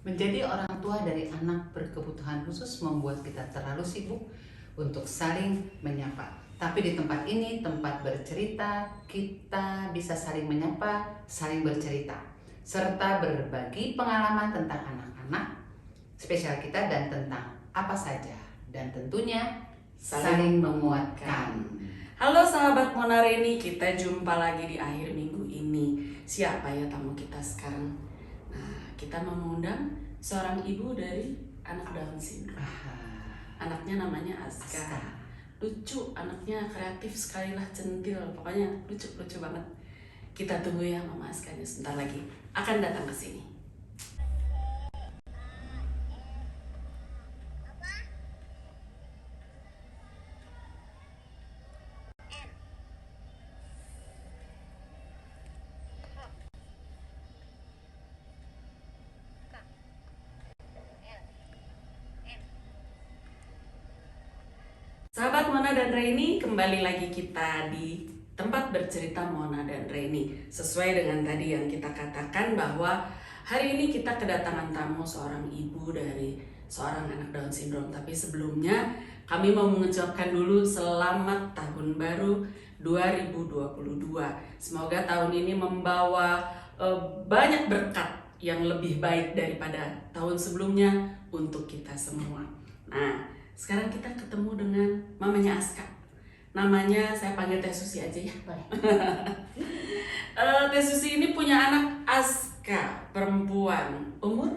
Menjadi orang tua dari anak berkebutuhan khusus membuat kita terlalu sibuk untuk saling menyapa. Tapi di tempat ini, tempat bercerita, kita bisa saling menyapa, saling bercerita, serta berbagi pengalaman tentang anak-anak spesial kita dan tentang apa saja. Dan tentunya saling menguatkan. Halo sahabat Monareni, kita jumpa lagi di akhir minggu ini. Siapa ya tamu kita sekarang? Nah, kita mau mengundang seorang ibu dari anak Down syndrome. Anaknya namanya Aska. Lucu, anaknya kreatif sekali lah, centil. Pokoknya lucu banget. Kita tunggu ya Mama Askanya sebentar lagi akan datang ke sini. Sahabat Mona dan Reni, kembali lagi kita di tempat bercerita Mona dan Reni. Sesuai dengan tadi yang kita katakan bahwa hari ini kita kedatangan tamu seorang ibu dari seorang anak Down syndrome. Tapi sebelumnya kami mau mengucapkan dulu selamat tahun baru 2022. Semoga tahun ini membawa banyak berkat yang lebih baik daripada tahun sebelumnya untuk kita semua. Nah, sekarang kita ketemu dengan mamanya Aska. Namanya saya panggil Teh Susi aja ya. Teh Susi ini punya anak Aska, perempuan, umur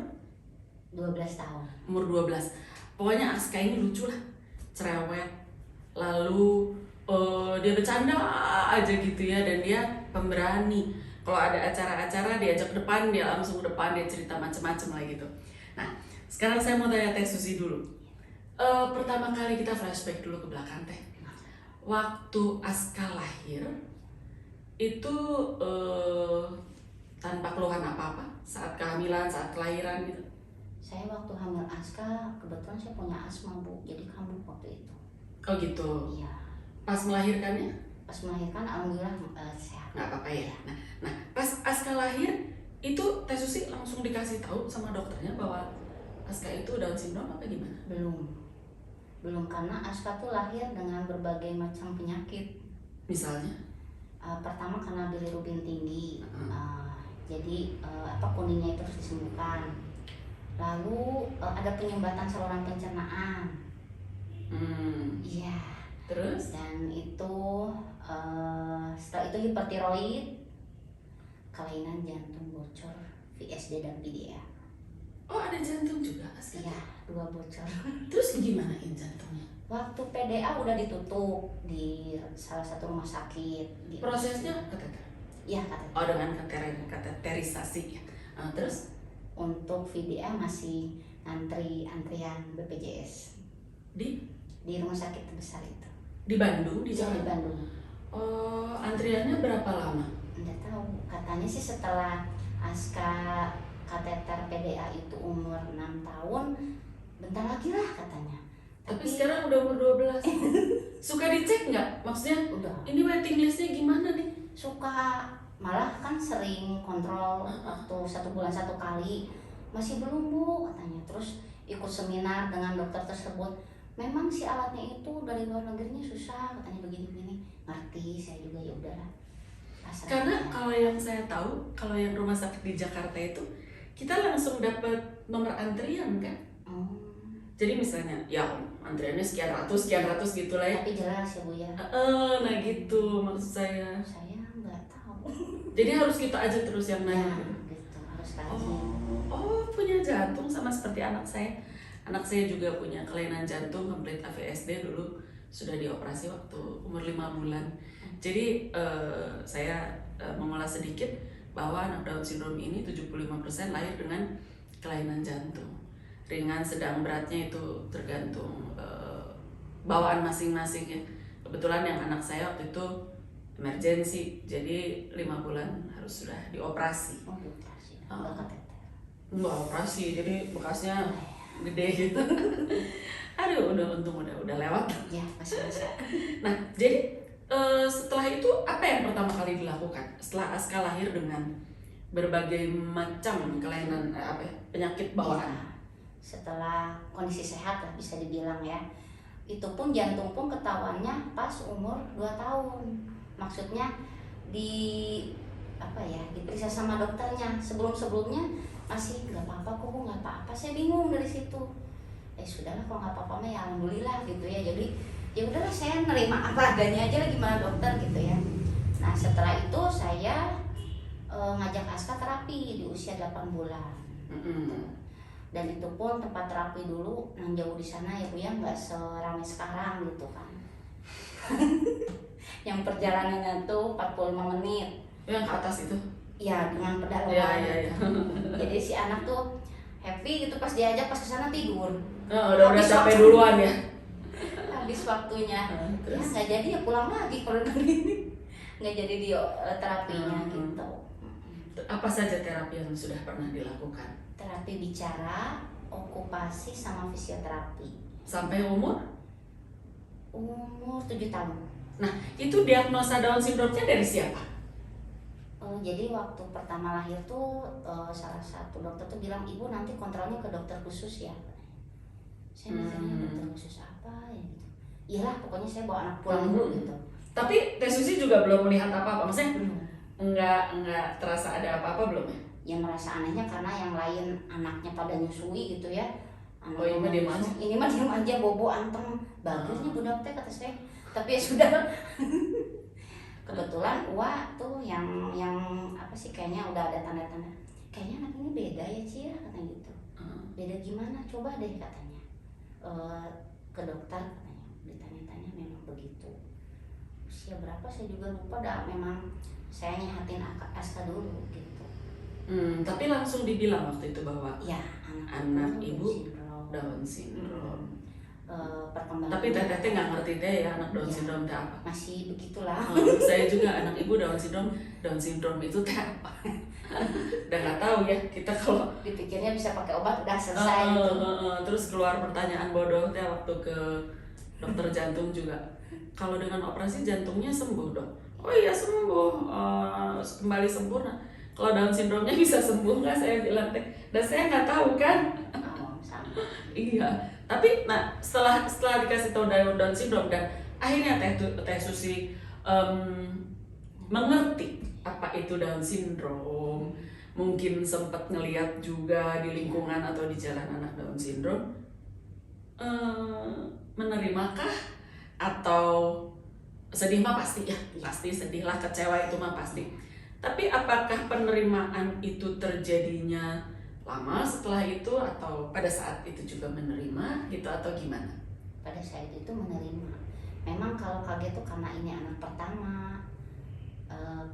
12 tahun. Umur 12. Pokoknya Aska ini lucu lah, cerewet. Lalu dia bercanda aja gitu ya, dan dia pemberani. Kalau ada acara-acara diajak ke depan, dia langsung ke depan, dia cerita macam-macam lah gitu. Nah, sekarang saya mau tanya Teh Susi dulu. Pertama kali kita flashback dulu ke belakang Teh. Waktu Aska lahir itu tanpa keluhan apa-apa saat kehamilan, saat kelahiran gitu. Saya waktu hamil Aska, kebetulan saya punya asma Bu, jadi kambuh waktu itu. Oh gitu. Iya. Pas melahirkannya? Pas melahirkan alhamdulillah sehat. Nggak apa-apa ya. Nah, pas Aska lahir itu Teh Susi langsung dikasih tahu sama dokternya bahwa Aska itu Down syndrome apa gimana? Belum karena Aska tuh lahir dengan berbagai macam penyakit. Misalnya? Pertama karena bilirubin tinggi, jadi kuningnya itu harus disembuhkan. Lalu ada penyumbatan saluran pencernaan. Iya. Terus? Dan itu setelah itu hipertiroid, kelainan jantung bocor, VSD dan PDA. Oh, ada jantung juga Aska? Iya, 2 bocor. Terus gimanain jantungnya? Waktu PDA udah ditutup di salah satu rumah sakit. Prosesnya kateter? Iya, kateter. Oh, dengan kateterisasi ya. Terus? Untuk VDA masih antrian BPJS. Di rumah sakit terbesar itu. Di Bandung? Di Iya, Jakarta? di Bandung. Oh, antriannya berapa lama? Nggak tahu, katanya sih setelah Aska kateter PDA itu umur 6 tahun, bentar lagi lah katanya. Tapi sekarang udah umur 12. Suka dicek nggak? Maksudnya Udah. ini waiting listnya gimana nih? Suka, malah kan sering kontrol waktu 1 bulan 1 kali. Masih belum Bu katanya. Terus ikut seminar dengan dokter tersebut. Memang si alatnya itu dari luar negerinya susah katanya, begini-begini. Ngerti, saya juga ya udahlah. Karena kalau yang saya tahu, kalau yang rumah sakit di Jakarta itu kita langsung dapat nomor antrian kan? Jadi misalnya, ya antriannya sekian ratus gitu lah ya. Tapi jelas ya Bu ya. Nah gitu maksud saya. Saya nggak tahu. Jadi harus kita aja terus yang nanya. Ya, gitu, harus rajin. Oh, punya jantung sama seperti anak saya. Anak saya juga punya kelainan jantung, komplit AVSD dulu sudah dioperasi waktu umur 5 bulan. Jadi saya mengulas sedikit bahwa anak Down syndrome ini 75% lahir dengan kelainan jantung. Ringan, sedang, beratnya itu tergantung bawaan masing-masing ya. Kebetulan yang anak saya waktu itu emergency, jadi 5 bulan harus sudah dioperasi. Oh, dioperasi, nggak kateter. Nggak operasi, jadi bekasnya gede gitu. Aduh, untung udah lewat. Ya, masih bisa. Nah, jadi setelah itu apa yang pertama kali dilakukan setelah Aska lahir dengan berbagai macam kelainan penyakit bawaan. Ya, setelah kondisi sehat lah bisa dibilang ya. Itu pun jantung pun ketahuannya pas umur 2 tahun. Maksudnya diperiksa sama dokternya. Sebelumnya masih nggak apa-apa kok Bu, nggak apa-apa. Saya bingung dari situ. Sudahlah kalau nggak apa-apa mah ya alhamdulillah gitu ya. Jadi ya udahlah saya nerima apa adanya aja lah, gimana dokter gitu ya. Nah setelah itu saya ngajak Aska terapi di usia 8 bulan. Dan itu pun tempat terapi dulu yang jauh di sana ya Bu ya, nggak seramai sekarang gitu kan. Yang perjalanannya tuh 45 menit. Yang ke atas itu? Ya dengan pedalaman. Ya. Jadi si anak tuh happy gitu pas diajak, pas kesana tidur. Udah capek duluan ya. Habis waktunya. Ya Terus? nggak jadi ya pulang lagi kalau dari ini. Nggak jadi di terapinya gitu. Apa saja terapi yang sudah pernah dilakukan? Terapi bicara, okupasi, sama fisioterapi. Sampai umur 7 tahun. Nah, itu diagnosa Down syndrome-nya dari siapa? Jadi waktu pertama lahir tuh salah satu dokter tuh bilang, ibu nanti kontrolnya ke dokter khusus ya. Saya mikirnya dokter khusus apa ya gitu. Iyalah pokoknya saya bawa anak pulang dulu gitu. Tapi Teh Susi juga belum melihat apa-apa, maksudnya Belum. enggak terasa ada apa-apa belum ya? Yang merasa anehnya karena yang lain anaknya pada nyusui gitu ya. Oh, ini mah diem aja. Ini mah diem aja, bobo anteng. Bagusnya budak teh kata saya. Tapi ya sudah. Kebetulan tuh yang apa sih, kayaknya udah ada tanda-tanda. Kayaknya anak ini beda ya Cia, katanya gitu. Beda gimana? Coba deh katanya. Ke dokter katanya. Ditanya-tanya memang begitu. Usia berapa saya juga lupa dah, memang saya nyehatin Aska dulu gitu. Tapi langsung dibilang waktu itu bahwa Ya, anak ibu sindrom. Down syndrome. Perkembangan. Tapi Teteh nggak ngerti deh ya anak Down syndrome itu apa. Masih begitulah. Saya juga anak ibu Down syndrome itu teh apa? Udah nggak tahu ya kita kalau Dipikirnya bisa pakai obat udah selesai gitu. Terus keluar pertanyaan bodoh teh waktu ke dokter jantung juga. Kalau dengan operasi jantungnya sembuh dok? Oh iya sembuh, kembali sempurna. Kalau Down syndrome-nya bisa sembuh nggak, saya bilang teh. Dan saya nggak tahu kan. Sama. Iya. Tapi nah setelah dikasih tahu Down syndrome dan akhirnya Teh Susi mengerti apa itu Down syndrome, mungkin sempat ngeliat juga di lingkungan atau di jalan anak Down syndrome, menerimakah atau sedih mah pasti ya, pasti sedih lah, kecewa itu mah pasti. Tapi apakah penerimaan itu terjadinya lama setelah itu atau pada saat itu juga menerima gitu atau gimana? Pada saat itu menerima. Memang kalau kaget tuh karena ini anak pertama,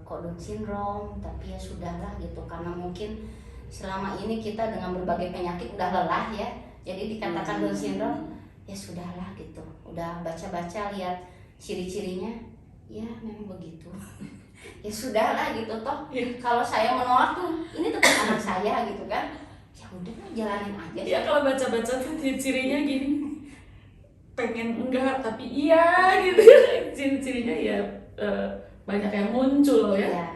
kok Down syndrome, tapi ya sudahlah gitu, karena mungkin selama ini kita dengan berbagai penyakit udah lelah ya, jadi dikatakan Down syndrome ya sudahlah gitu, udah baca-baca lihat ciri-cirinya ya memang begitu. Ya sudahlah gitu, toh kalau saya menolak tuh ini tetap anak saya gitu kan, ya udah jalanin aja. Ya kalau baca-baca tuh cirinya gini, pengen enggak tapi iya gitu. Ciri-cirinya ya banyak yang muncul ya. Iya.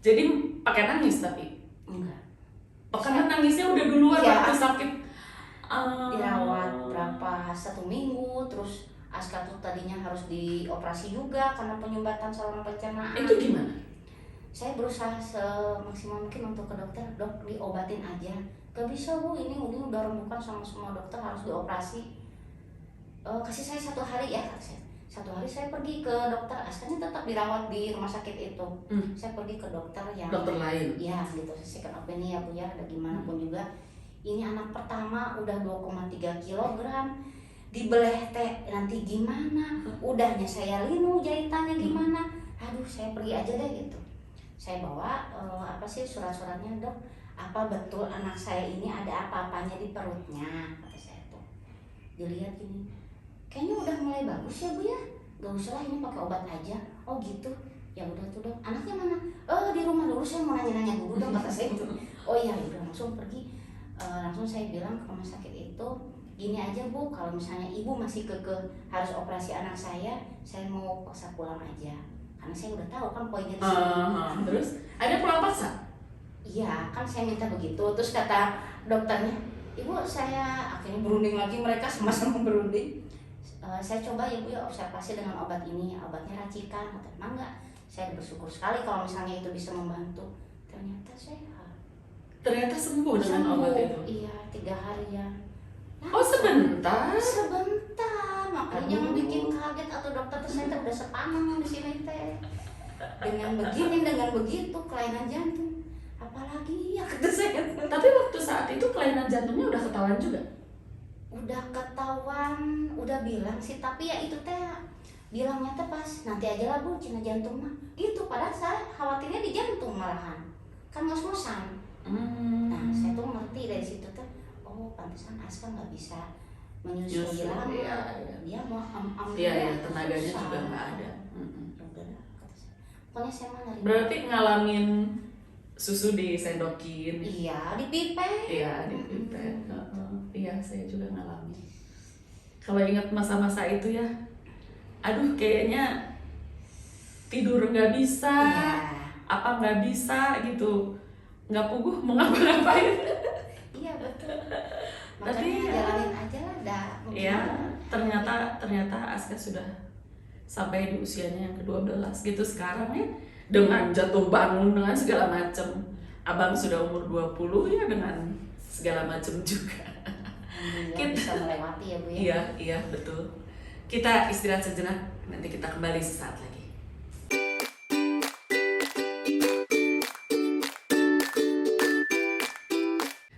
Jadi pakai nangis tapi Enggak. karena nangisnya udah duluan Iya. waktu sakit. Dirawat berapa 1 minggu, terus Aska tuh tadinya harus dioperasi juga karena penyumbatan saluran pencernaan. Itu gimana? Saya berusaha semaksimal mungkin untuk ke dokter, dok diobatin aja. Gak bisa bu, ini udah rembukan sama semua dokter, harus dioperasi. Kasih saya 1 hari ya, kata saya. 1 hari saya pergi ke dokter, Askanya tetap dirawat di rumah sakit itu. Saya pergi ke dokter yang Dokter lain? Ya gitu, second opinion ya bu ya, ada gimana pun juga. Ini anak pertama udah 2,3 kilogram, dibeleh teh nanti gimana, udahnya saya linu jahitannya gimana, aduh saya pergi aja deh gitu. Saya bawa surat-suratnya, dok apa betul anak saya ini ada apa-apanya di perutnya, kata saya tuh. Dilihat gini, kayaknya udah mulai bagus ya bu ya, gak usah lah ini pakai obat aja. Oh gitu, ya udah tuh dok, anaknya mana? Di rumah dulu, saya mau nanya-nanya dulu dong, kata saya tuh. Oh iya udah, langsung pergi. Langsung saya bilang ke rumah sakit itu, gini aja bu, kalau misalnya ibu masih kekeh harus operasi anak saya mau paksa pulang aja, karena saya udah tahu kan poinnya di sini. Terus ada pulang paksa? Iya, kan saya minta begitu. Terus kata dokternya, ibu saya akhirnya berunding lagi, mereka sama-sama berunding. Saya coba ya bu ya observasi dengan obat ini, obatnya racikan. Kata, emang enggak, saya bersyukur sekali kalau misalnya itu bisa membantu. Ternyata sehat. Ternyata sembuh dengan obat itu. Iya, 3 hari ya. Oh sebentar. Sebentar, makanya Aduh. jangan bikin kaget atau dokter ternyata udah sepaneng di sini teh. Dengan begini, dengan begitu, kelainan jantung. Apalagi ya kata saya. Tapi waktu saat itu kelainan jantungnya udah ketahuan juga. Udah ketahuan, udah bilang sih, tapi ya itu teh bilangnya teh pas nanti aja lah bu, cina jantung mah. Gitu, padahal saya khawatirnya di jantung malahan. Kan ngos-ngosan. Nah, saya tuh ngerti dari situ teh, oh pantesan Aska nggak bisa menyusui Nyusul, lama. iya, iya. Dia mau Iya ya, tenaganya susah. juga nggak ada. Ya udah lah, kata saya. Pokoknya saya mah nerima. Berarti ngalamin susu disendokin. Iya, dipipet. Iya, di pipet. Iya, saya juga ngalamin. Kalau ingat masa-masa itu ya, aduh kayaknya tidur nggak bisa, Iya. apa nggak bisa gitu, nggak puguh mau ngapa-ngapain. Iya betul. Tapi Makanya jalanin aja lah, dah. Ya, ternyata Aska sudah sampai di usianya yang ke-12 gitu sekarang ya, dengan jatuh bangun dengan segala macam. Abang sudah umur 20 ya, dengan segala macam juga. Alhamdulillah bisa melewati ya bu ya. Iya, betul. Kita istirahat sejenak, nanti kita kembali sesaat lagi.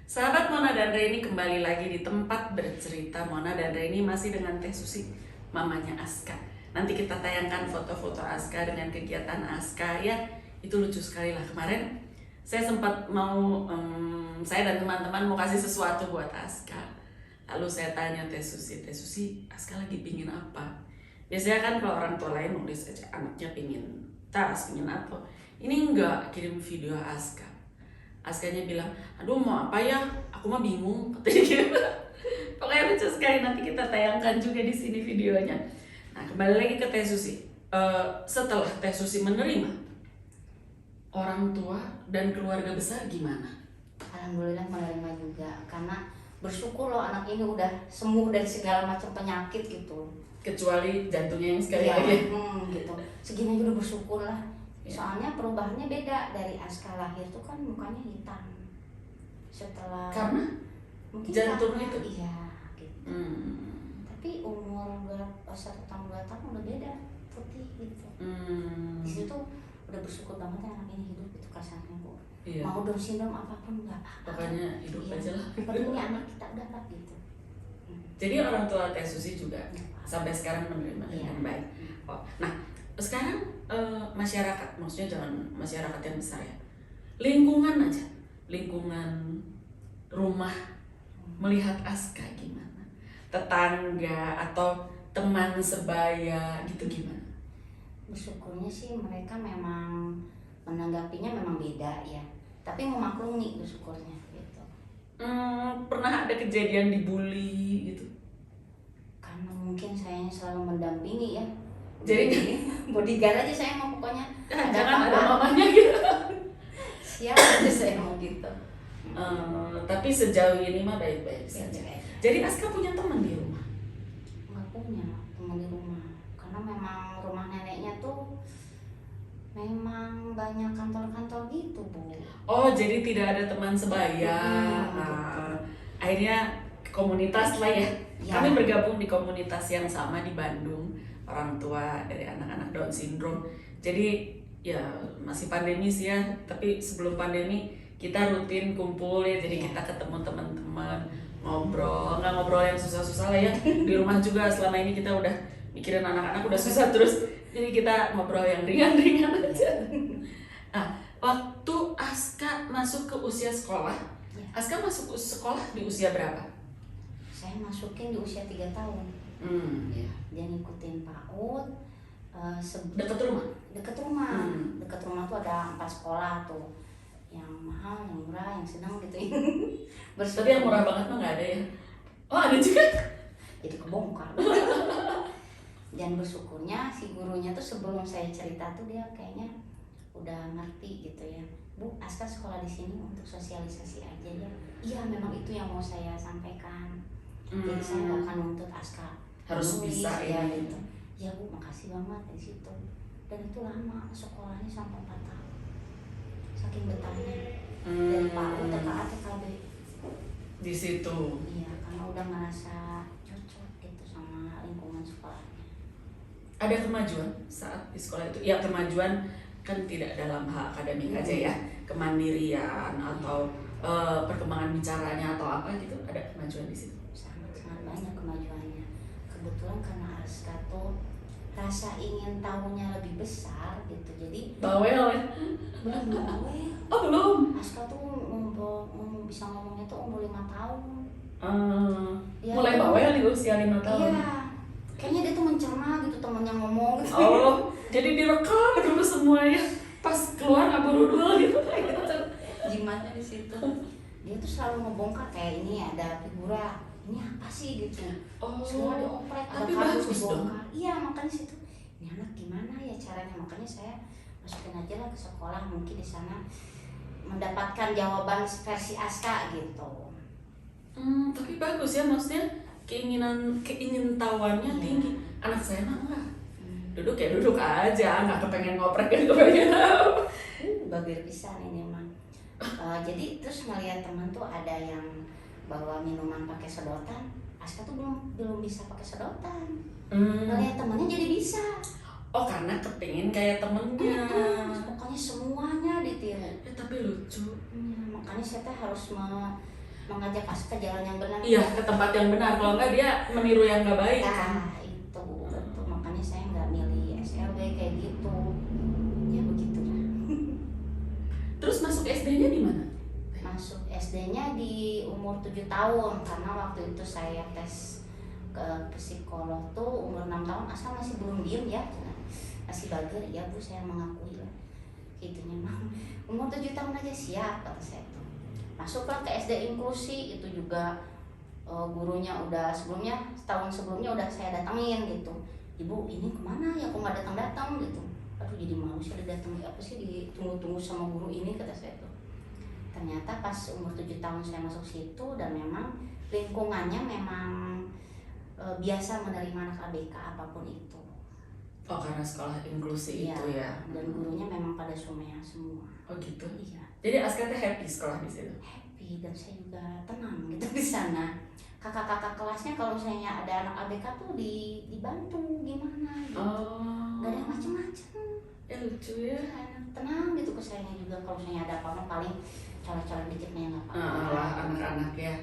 Sahabat Mona dan Reni, kembali lagi di tempat bercerita. Mona dan Reni masih dengan Teh Susi, mamanya Aska. Nanti kita tayangkan foto-foto Aska dengan kegiatan Aska ya. Itu lucu sekali lah. Kemarin saya sempat mau, saya dan teman-teman mau kasih sesuatu buat Aska. Lalu saya tanya Teh Susi, Aska lagi pingin apa? Biasanya kan kalau orang tua lain nulis aja anaknya pingin tas, pingin apa. Ini enggak, kirim video Aska. Askanya bilang, aduh mau apa ya? Aku mah bingung. Katanya gitu. Pokoknya lucu sekali, nanti kita tayangkan juga di sini videonya. Nah, kembali lagi ke Teh Susi. Setelah Teh Susi menerima, orang tua dan keluarga besar gimana? Alhamdulillah menerima juga, karena bersyukur loh anak ini udah sembuh dari segala macam penyakit gitu. Kecuali jantungnya yang sekali Iya, lagi. gitu. Segini aja udah bersyukur lah. Iya. Soalnya perubahannya beda dari Aska lahir tuh kan mukanya hitam. Setelah Karena mungkin jantungnya karena- itu? iya gitu. Tapi umur 1 tahun 2 tahun udah beda, putih gitu. Di situ udah bersyukur banget ya anak ini hidup itu kasarnya bu. Iya. Mau Down syndrome apapun nggak apa-apa. Pokoknya hidup Iya. aja lah. Penting ini anak kita udah lah gitu. Jadi orang tua Teh Susi juga sampai sekarang menerima dengan Iya. baik. Oh, nah sekarang masyarakat, maksudnya jangan masyarakat yang besar ya, lingkungan aja, lingkungan rumah melihat Aska gimana, tetangga atau teman sebaya gitu gimana? Bersyukurnya sih mereka memang menanggapinya memang beda ya. Tapi memaklumi bersyukurnya gitu. Pernah ada kejadian dibully gitu? Karena mungkin saya selalu mendampingi ya. Jadi bodyguard aja saya mau pokoknya. jangan ada apa-apa, mamanya gitu. siap aja saya mau gitu. Tapi sejauh ini mah baik-baik saja. Baik-baik. Jadi Aska punya teman di rumah? Nggak punya teman di rumah karena memang rumah neneknya tuh memang banyak kantor-kantor gitu bu. Oh, jadi tidak ada teman sebaya. gitu. Akhirnya komunitas lah ya. Ya. Kami bergabung di komunitas yang sama di Bandung, orang tua dari anak-anak Down syndrome. Jadi ya masih pandemi sih ya, tapi sebelum pandemi kita rutin kumpul ya. Jadi kita ketemu teman-teman, ngobrol, nggak ngobrol yang susah-susah lah ya. Di rumah juga selama ini kita udah mikirin anak-anak udah susah terus. Jadi kita ngobrol yang ringan-ringan aja. Nah, waktu Aska masuk ke usia sekolah, Ya. Aska masuk sekolah di usia berapa? Saya masukin di usia 3 tahun. Ya. Dia ngikutin PAUD. Dekat rumah? Deket rumah. Hmm. Deket rumah tuh ada 4 sekolah tuh. Yang mahal, yang murah, yang sedang gitu ya. Tapi yang murah banget mah nggak ada ya? Oh ada juga? Jadi kebongkar. Dan bersyukurnya si gurunya tuh sebelum saya cerita tuh dia kayaknya udah ngerti gitu ya. Bu, Aska sekolah di sini untuk sosialisasi aja ya. Iya, memang itu yang mau saya sampaikan. Jadi saya nggak akan nuntut Aska Harus nulis, bisa ya ini. gitu. Ya Bu, makasih banget di situ. Dan itu lama sekolahnya sampai 4 tahun. Saking betahnya dari PAUD TKA TKB. Di situ. Iya, karena udah merasa cocok gitu sama lingkungan sekolahnya. Ada kemajuan saat di sekolah itu? Ya kemajuan kan tidak dalam hal akademik aja ya, kemandirian atau perkembangan bicaranya atau apa gitu, ada kemajuan di situ. Sangat banyak kemajuannya. Kebetulan karena Aska tuh rasa ingin tahunya lebih besar gitu, jadi Bawel ya? belum bawel. Oh belum. Aska tuh bisa ngomongnya tuh umur 5 tahun. Dia Mulai tuh- bawel di usia 5 tahun. Iya, kayaknya dia tuh mencerna gitu temennya ngomong gitu. Oh, jadi direkam dulu semuanya. Pas keluar nggak berudul gitu. Jimatnya di situ. Dia tuh selalu ngebongkar kayak ini ada figura, ini apa sih gitu. Oh, Semua dioprek, ada tapi kardus bagus dong. dibongkar. Iya, makanya situ. Ini anak gimana ya caranya? Makanya saya masukin aja lah ke sekolah, mungkin di sana mendapatkan jawaban versi Aska gitu. Tapi bagus ya, maksudnya keingintahuannya Iya. tinggi. Anak saya mah enggak. Hmm. Duduk ya duduk aja, nggak kepengen ngoprek, nggak kepengen apa. Babir pisan ini mah. Jadi terus ngeliat teman tuh ada yang bawa minuman pakai sedotan, Aska tuh belum bisa pakai sedotan. Ngeliat temennya jadi bisa. Oh karena kepengen kayak temennya. Pokoknya semuanya ditiru. Tapi lucu. Makanya saya teh harus mengajak Aska ke jalan yang benar. Iya, ke tempat yang benar. Kalau nggak dia meniru yang nggak baik kan. Nah itu betul, makanya saya nggak milih SLB kayak gitu. Ya begitulah. Terus masuk SD-nya di mana? Masuk SD-nya di umur 7 tahun karena waktu itu saya tes ke psikolog tuh umur 6 tahun. Asal masih belum diem ya, masih bager. Ya Bu, saya mengakui lah gitunya mah. Umur 7 tahun aja siap kata saya tuh. Masuklah ke SD inklusi, itu juga gurunya udah setahun sebelumnya udah saya datangin gitu. Ibu ini kemana ya, kok nggak datang gitu. Aduh jadi malu sih didatangi, apa sih ditunggu-tunggu sama guru ini kata saya tuh. Ternyata pas umur 7 tahun saya masuk situ dan memang lingkungannya memang biasa menerima anak ABK apapun itu. Oh karena sekolah inklusi Iya, itu ya. Dan gurunya memang pada Sumea semua. Oh gitu. Iya, Jadi Aska tuh happy sekolah di situ. happy dan saya juga tenang gitu di sana. Kakak-kakak kelasnya kalau misalnya ada anak ABK tuh dibantu gimana gitu. Oh. Gak ada yang macem-macem. Ya lucu ya. Tenang gitu ke saya juga, kalau misalnya ada apa-apa paling colek-colek dikitnya nggak apa-apa. Lah anak-anak ya.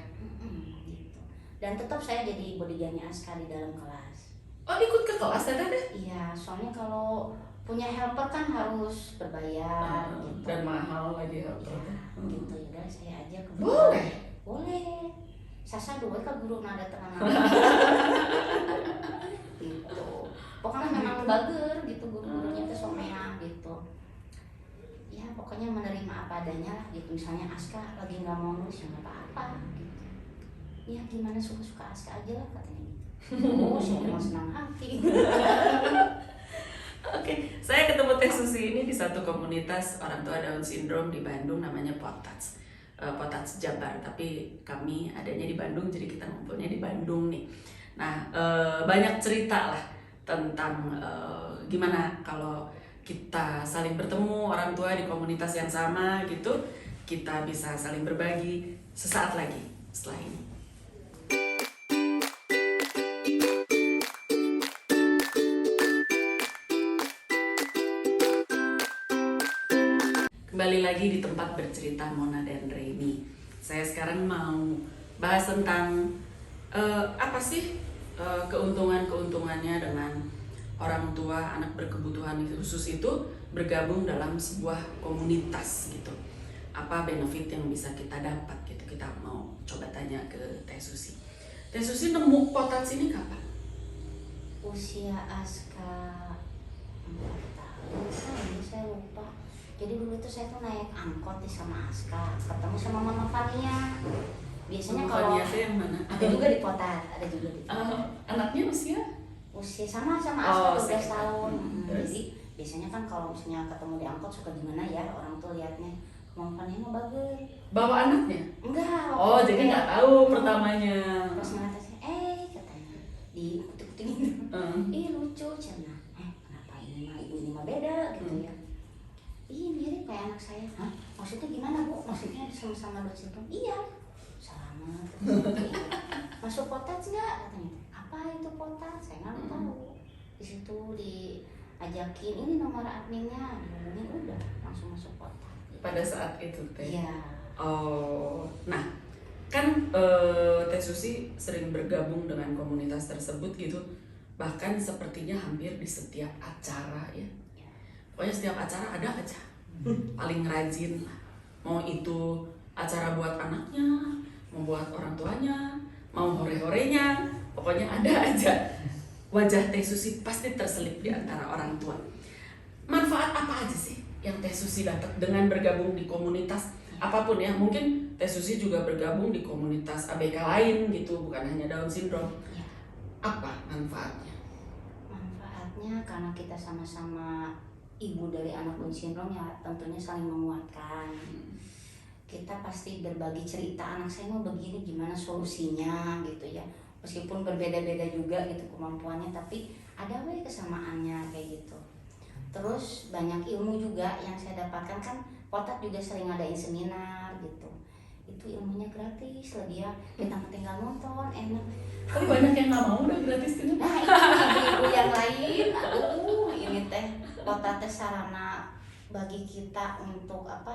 Gitu. Dan tetap saya jadi bodyguardnya Aska di dalam kelas. Oh ikut ke kelas tadi? Iya, soalnya kalau punya helper kan harus berbayar gitu. Dan mahal lagi Iya, helpernya. gitu ya udah saya aja ke Boleh. Boleh. Sasa dua kan guru nada tenang. Gitu. Pokoknya memang bager gitu guru-gurunya tuh somea gitu. Ya pokoknya menerima apa adanya lah gitu. Misalnya Aska lagi nggak mau nulis ya nggak apa-apa gitu. Ya gimana suka-suka Aska aja lah katanya gitu. Oh saya emang senang hati. Oke, saya ketemu Teh Susi ini di satu komunitas orang tua Down syndrome di Bandung namanya Potats. Potats Jabar, tapi kami adanya di Bandung, jadi kita ngumpulnya di Bandung nih. Nah, banyak cerita lah tentang gimana kalau kita saling bertemu orang tua di komunitas yang sama gitu, kita bisa saling berbagi sesaat lagi setelah ini. Kembali lagi di tempat bercerita Mona dan Reini. Saya sekarang mau bahas tentang apa sih keuntungannya dengan orang tua anak berkebutuhan khusus itu bergabung dalam sebuah komunitas gitu. Apa benefit yang bisa kita dapat gitu. Kita mau coba tanya ke Teh Susi. Teh Susi nemu Potats ini kapan? Usia Aska 4 tahun, saya lupa. Jadi dulu tuh saya tuh naik angkot di sama Aska, ketemu sama Mama Fania. Biasanya Mama kalau Fania tuh yang mana? ada juga di Potat, ada juga di Anaknya usia? usia sama Aska 12 sama. tahun. Terus? Jadi biasanya kan kalau misalnya ketemu di angkot suka gimana ya orang tuh liatnya, kemampuannya mah bagus. Bawa anaknya? Enggak. Oh, jadi nggak tahu pertamanya. Pas ngeliat saya, katanya di kutik-kutik ih lucu cina. Kenapa ini mah ibu ini mah beda gitu ya. Ih mirip kayak anak saya. Hah? Maksudnya gimana Bu? Maksudnya sama-sama Down syndrome? Iya. Selamat. Masuk potats nggak? Katanya. Apa itu potats? Saya nggak tahu. Di situ diajakin ini nomor adminnya, dihubungin udah langsung masuk potats. Pada saat itu teh. Iya. Oh, nah kan Teh Susi sering bergabung dengan komunitas tersebut gitu, bahkan sepertinya hampir di setiap acara ya. Pokoknya setiap acara ada aja paling rajin, mau itu acara buat anaknya, mau buat orang tuanya, mau hore-horenya, pokoknya ada aja. Wajah Teh Susi pasti terselip di antara orang tua. Manfaat apa aja sih yang Teh Susi dapat dengan bergabung di komunitas apapun ya? Mungkin Teh Susi juga bergabung di komunitas ABK lain gitu, bukan hanya Down syndrome. Ya. Apa manfaatnya? Manfaatnya karena kita sama-sama ibu dari anak Down syndrome ya tentunya saling menguatkan. Kita pasti berbagi cerita, anak saya mau begini gimana solusinya gitu ya. Meskipun berbeda-beda juga gitu kemampuannya, tapi ada weh kesamaannya kayak gitu. Terus banyak ilmu juga yang saya dapatkan, kan Potat juga sering ngadain seminar gitu. Itu ilmunya gratis lagi ya, kita tinggal nonton enak. Tapi banyak yang nggak mau udah gratis gitu. Nah ini ibu yang lain, aduh ini teh Potat teh sarana bagi kita untuk apa,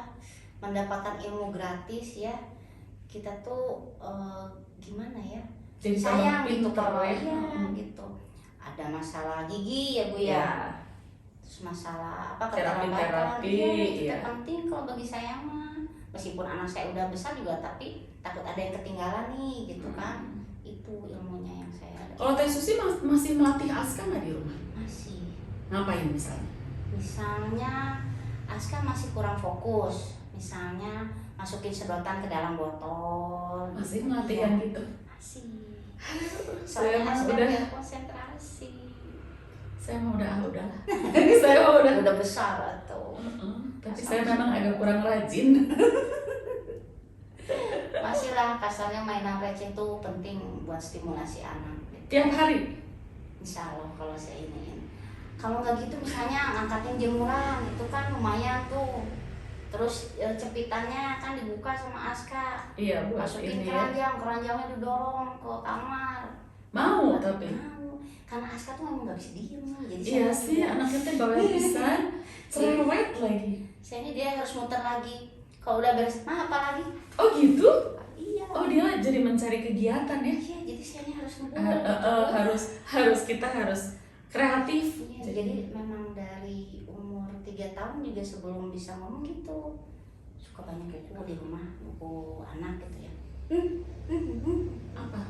mendapatkan ilmu gratis ya. Kita tuh gimana ya, Jadi sayang gitu pinter kalau ya. iya gitu. Ada masalah gigi ya Bu ya. Terus masalah apa keterlambatan, Terapi-terapi, itu ya. penting kalau bagi saya mah. Meskipun anak saya udah besar juga, tapi takut ada yang ketinggalan nih gitu kan. Itu ilmunya yang saya ada. Kalau Teh Susi masih melatih Aska nggak di rumah? Masih. Ngapain misalnya? Misalnya Aska masih kurang fokus. Misalnya masukin sedotan ke dalam botol. Masih Iya, melatih yang gitu? masih. Saya Soalnya mah Aska udah. biar konsentrasi. Saya mah udah. Saya mah udah. Besar atau Tapi saya memang agak kurang rajin. masih lah, kasarnya mainan receh itu penting buat stimulasi anak gitu. Tiap hari. Insya Allah kalau saya iniin. Kalau nggak gitu misalnya ngangkatin jemuran itu kan lumayan tuh. Terus cepitannya kan dibuka sama Aska. Iya, buat Masukin ini ya. keranjangnya didorong ke kamar. Mau tapi. Mau. Karena Aska tuh memang nggak bisa diem. Jadi Iya saya sih, anaknya teh bawel pisan. Cerewet lagi. saya ini dia harus muter lagi. Kalau udah beres, apa lagi? Oh gitu? Iya. Oh dia jadi mencari kegiatan ya? Iya, jadi saya ini harus ngebuat. Kita harus kreatif. Iya, jadi memang dari umur 3 tahun juga sebelum bisa ngomong gitu suka banyak buku di rumah, buku anak gitu ya. Apa?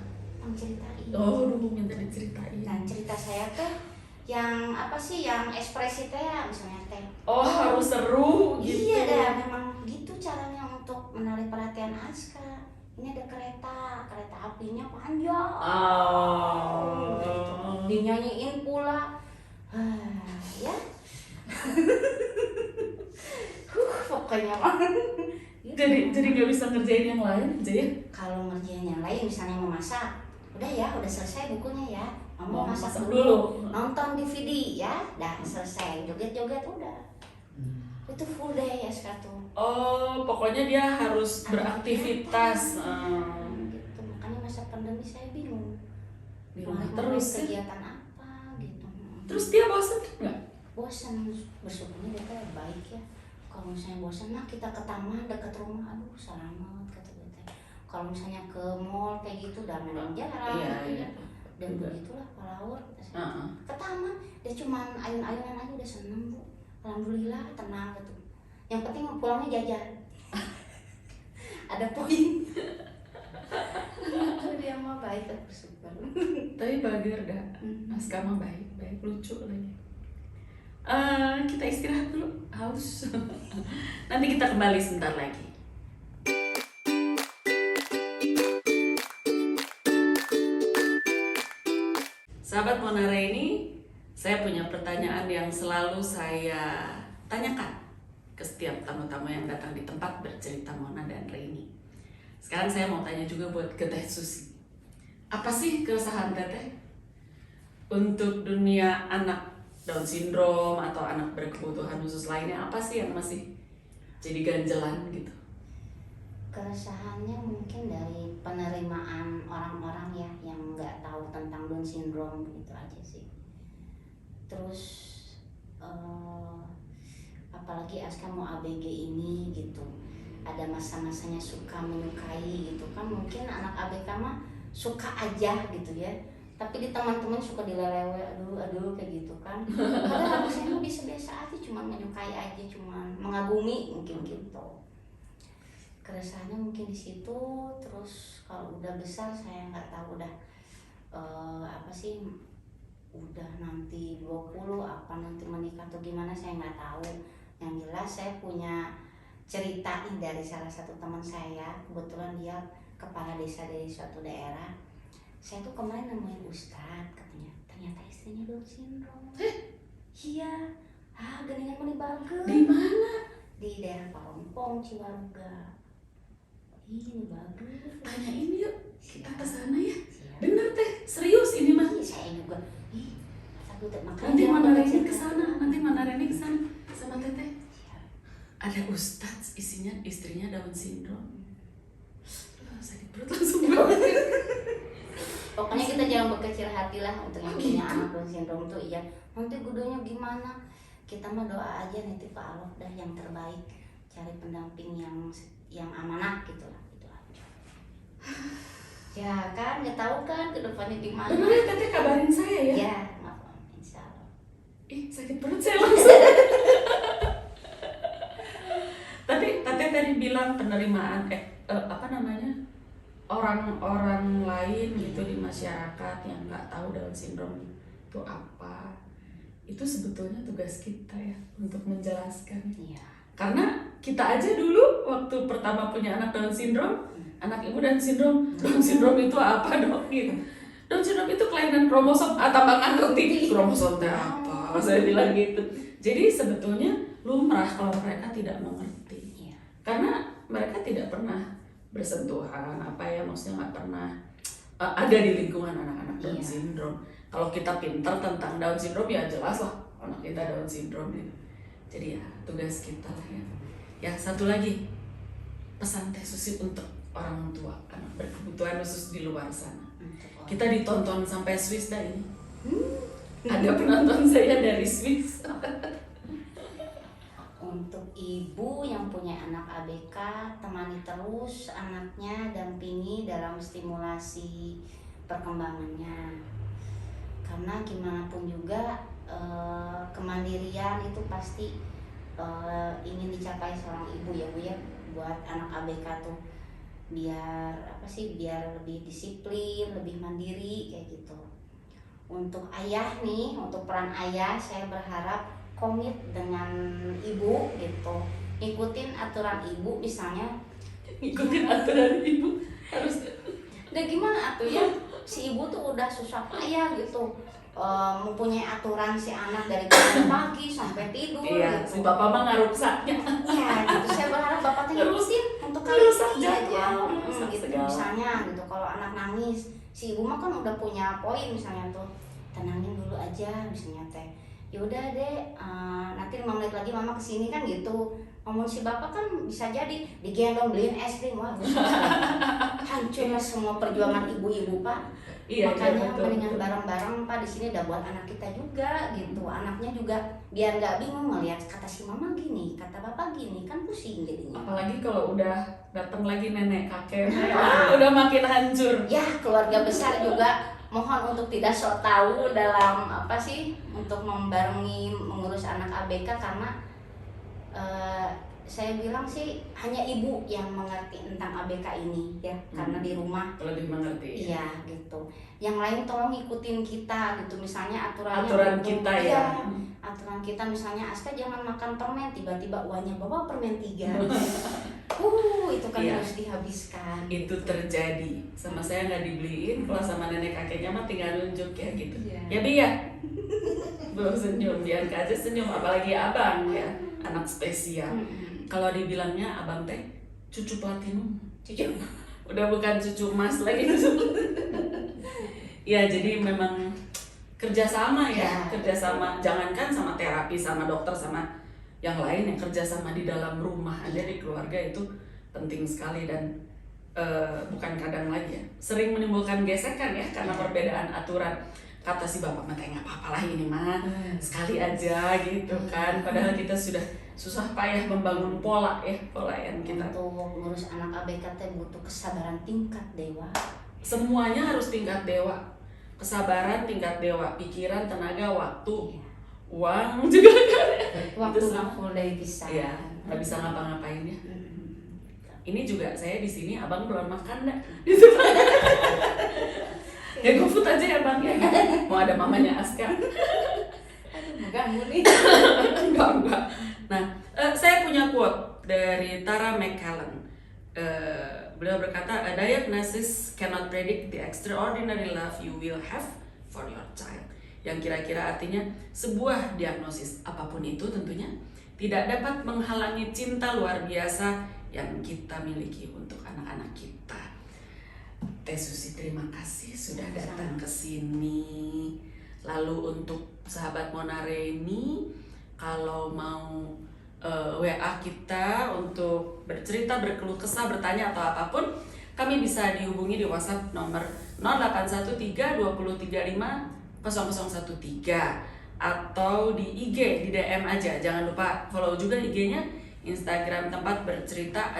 Ceritain. Oh, dulu minta diceritain. Dan cerita saya tuh yang apa sih, yang ekspresi teh ya, misalnya teh. Oh, harus seru gitu. Iya dah, memang gitu caranya untuk menarik perhatian Aska. Ini ada kereta apinya panjang. Oh. Gitu. Dinyanyiin pula. Ya. Pokoknya mah. Jadi nggak bisa ngerjain yang lain aja ya? Kalau ngerjain yang lain misalnya memasak, udah ya, udah selesai bukunya ya. Mau masak dulu. dulu. Nonton DVD ya, dah selesai. Joget-joget udah. Itu full day ya tuh. Oh, pokoknya dia harus beraktivitas. Gitu. Makanya masa pandemi saya bingung. Di rumah Mau terus ya? kegiatan apa gitu. Terus dia bosan nggak? Bosan, bersyukurnya dia tuh baik ya. Kalau misalnya bosan, nah kita ke taman dekat rumah, aduh selamat kata dia teh. Kalau misalnya ke mall kayak gitu udah memang jarang Iya, gitu iya. ya. Dan begitulah palaur kata saya. Ke taman, dia cuman ayun-ayunan aja udah seneng Bu. Alhamdulillah tenang gitu. Yang penting pulangnya jajan. Ada poin. Itu dia mah baik, bersyukur. Tapi bager dah. Aska mah baik, lucu lagi. Kita istirahat dulu, haus. Nanti kita kembali sebentar lagi. Sahabat Monara ini, saya punya pertanyaan yang selalu saya tanyakan ke setiap setiap tamu-tamu yang datang di tempat bercerita Mona dan Reini. Sekarang saya mau tanya juga buat ke Teh Susi. Apa sih keresahan Teteh untuk dunia anak Down syndrome atau anak berkebutuhan khusus lainnya? Apa sih yang masih jadi ganjelan gitu? Keresahannya mungkin dari penerimaan orang-orang ya yang nggak tahu tentang Down syndrome gitu aja sih. Terus apalagi Aska mau ABG ini gitu, ada masa-masanya suka menyukai gitu kan, mungkin anak ABK mah suka aja gitu ya, tapi di teman-teman suka dilelewe, aduh kayak gitu kan. Padahal saya mah biasa-biasa aja, cuma menyukai aja, cuma mengagumi mungkin gitu. Keresahannya mungkin di situ. Terus kalau udah besar saya nggak tahu udah apa sih, udah nanti 20 apa nanti menikah atau gimana saya nggak tahu. Yang jelas saya punya cerita nih dari salah satu teman saya, kebetulan dia kepala desa dari suatu daerah. Saya tuh kemarin nemuin Ustadz, katanya ternyata istrinya Down syndrome. Iya, geningan meni bagus. Di mana? Di daerah Parompong, Ciwaruga. Ini bagus. Tanyain yuk, kita ke sana ya. Siap. Bener Teh, serius ini mah. Iya, saya juga. Nanti Mana Reni ke sana, nanti Mana Reni ke sana sama Teteh. Ada Ustadz istrinya Down syndrome. Sakit perut langsung. Pokoknya kita jangan berkecil hati lah untuk yang punya anak Down syndrome tuh. Iya, nanti gudonya gimana? Kita mah doa aja nitip ke Allah dah yang terbaik. Cari pendamping yang amanah gitu lah, itu aja. Ya kan, nggak tahu kan ke depannya gimana. Bener ya Teteh, kabarin saya ya. Ya, maaf, insya Allah. Sakit perut saya langsung. Tapi Teteh tadi bilang penerimaan orang-orang lain gitu di masyarakat yang nggak tahu Down syndrome itu apa. Itu sebetulnya tugas kita ya untuk menjelaskan. Iya. Karena kita aja dulu waktu pertama punya anak Down syndrome, anak ibu Down syndrome. Down syndrome itu apa dok? Gitu. Down syndrome itu kelainan kromosom atau ngerti kromosom teh apa? Saya bilang gitu. Jadi sebetulnya lumrah kalau mereka tidak mengerti. Iya. Karena mereka tidak pernah bersentuhan, maksudnya nggak pernah ada di lingkungan anak-anak Down Iya. syndrome. Kalau kita pintar tentang Down syndrome ya jelas lah anak kita Down syndrome gitu. Jadi ya tugas kita lah ya. Ya satu lagi, pesan Teh Susi untuk orang tua anak berkebutuhan khusus di luar sana. Kita ditonton sampai Swiss dah ini. Ada penonton saya dari Swiss. Untuk ibu yang punya anak ABK, temani terus anaknya, dampingi dalam stimulasi perkembangannya. Karena gimana pun juga kemandirian itu pasti ingin dicapai seorang ibu ya Bu ya, buat anak ABK tuh biar lebih disiplin, lebih mandiri kayak gitu. Untuk ayah nih, untuk peran ayah saya berharap komit dengan ibu gitu, ikutin aturan ibu misalnya. Ikutin aturan ibu harus. Udah gimana atuh ya, si ibu tuh udah susah payah gitu, mempunyai aturan si anak dari pagi sampai tidur. Iya, gitu. si bapak mah ngaruksaknya. Ya gitu, saya berharap bapaknya ngikutin untuk kali Ngerusak ini aja. jadwal, ngerusak Gitu segala. misalnya gitu, kalau anak nangis, si ibu mah kan udah punya poin misalnya tuh, tenangin dulu aja misalnya teh. Yaudah deh, nanti 5 menit lagi mama kesini kan gitu. Ngomong si bapak kan bisa jadi digendong beliin es krim, wah hancur semua perjuangan ibu-ibu Pak. Iya, Makanya betul, mendingan betul. bareng-bareng Pak di sini udah buat anak kita juga gitu. Anaknya juga biar nggak bingung ngeliat kata si mama gini, kata bapak gini, kan pusing jadinya. Apalagi kalau udah datang lagi nenek kakek, udah makin hancur. Ya keluarga besar juga mohon untuk tidak sok tahu dalam untuk membarengi mengurus anak ABK, karena saya bilang sih hanya ibu yang mengerti tentang ABK ini ya, karena di rumah Lebih mengerti. iya gitu. Yang lain tolong ikutin kita gitu, misalnya aturan Kita ya. Aturan kita misalnya Aska jangan makan permen, tiba-tiba uangnya bawa permen 3. Itu kan Iya. harus dihabiskan. Itu terjadi sama saya, nggak dibeliin, kalau sama nenek kakeknya mah tinggal nunjuk ya gitu. Iya. Ya Bi ya, Bu Tuh senyum, Dianka aja senyum, apalagi abang ya, anak spesial. Kalau dibilangnya abang teh cucu platinum, Cucu. udah bukan cucu emas lagi. Ya jadi memang kerjasama ya, kerjasama. Jangankan sama terapi, sama dokter, sama yang lain, yang kerjasama di dalam rumah aja, di keluarga itu penting sekali. Dan bukan kadang lagi ya, sering menimbulkan gesekan ya karena perbedaan aturan. Kata si bapak mah nggak apa-apa lah ini mah sekali aja gitu kan, padahal kita sudah susah payah membangun pola yang kita. Untuk ngurus anak ABK teh butuh kesabaran tingkat dewa. Semuanya harus tingkat dewa, kesabaran tingkat dewa, pikiran, tenaga, waktu, uang juga kan. Waktu Itu nggak full day bisa. Ya nggak bisa ngapa-ngapain ya. Ini juga saya di sini, abang belum makan dah. Ya GoFood aja ya bang ya. Mau ada mamanya Aska. Aduh, mengganggu nih. Enggak. Nah, saya punya quote dari Tara McCallum. Beliau berkata, "A diagnosis cannot predict the extraordinary love you will have for your child." Yang kira-kira artinya sebuah diagnosis apapun itu tentunya tidak dapat menghalangi cinta luar biasa yang kita miliki untuk anak-anak kita. Teh Susi, terima kasih sudah datang ke sini. Lalu untuk sahabat Mona Reni, kalau mau WA kita untuk bercerita, berkeluh kesah, bertanya atau apapun, kami bisa dihubungi di WhatsApp nomor 081323500013 atau di IG, di DM aja. Jangan lupa follow juga IG-nya, Instagram tempat bercerita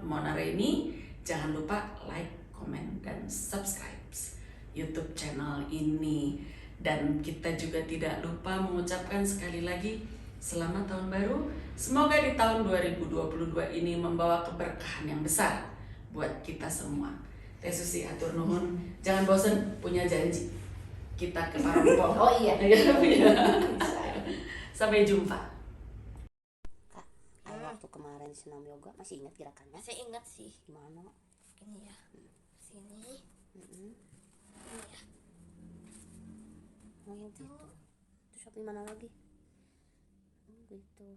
_Mona Reni. Jangan lupa like, komen, dan subscribe YouTube channel ini. Dan kita juga tidak lupa mengucapkan sekali lagi selamat tahun baru. Semoga di tahun 2022 ini membawa keberkahan yang besar buat kita semua. Teh Susi atur nuhun, jangan bosan punya janji kita ke Parongpong. Oh iya. Sampai jumpa. Kak, waktu kemarin senam yoga masih ingat gerakannya? Masih ingat sih. Gimana? Ini ya. Sini. Ini ya. Oh yang gitu. Terus apa mana lagi? Gitu.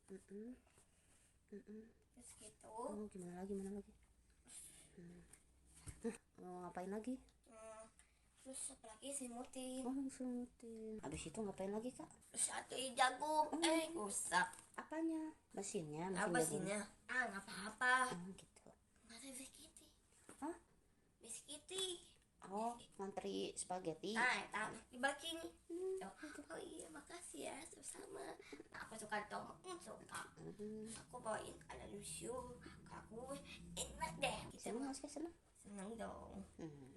Terus gitu. Oh, gimana lagi? Mau ngapain lagi? Terus apa lagi semutin. Oh, suntin. Habis itu ngapain lagi, Kak? Terus satu jagung. Rusak. Apanya? Mesinnya, Apa jagung. sihnya? Nggak apa-apa. Oh, gitu. Nggak ada biskiti. Hah? Biskiti. Oh, ngantri spaghetti. Dibagi nih. Oh iya, makasih ya, sama-sama. Aku suka tomat, suka. Aku bawain ada lucu. Aku enak deh. Seneng nggak sih? Seneng? Senang dong. Hmm.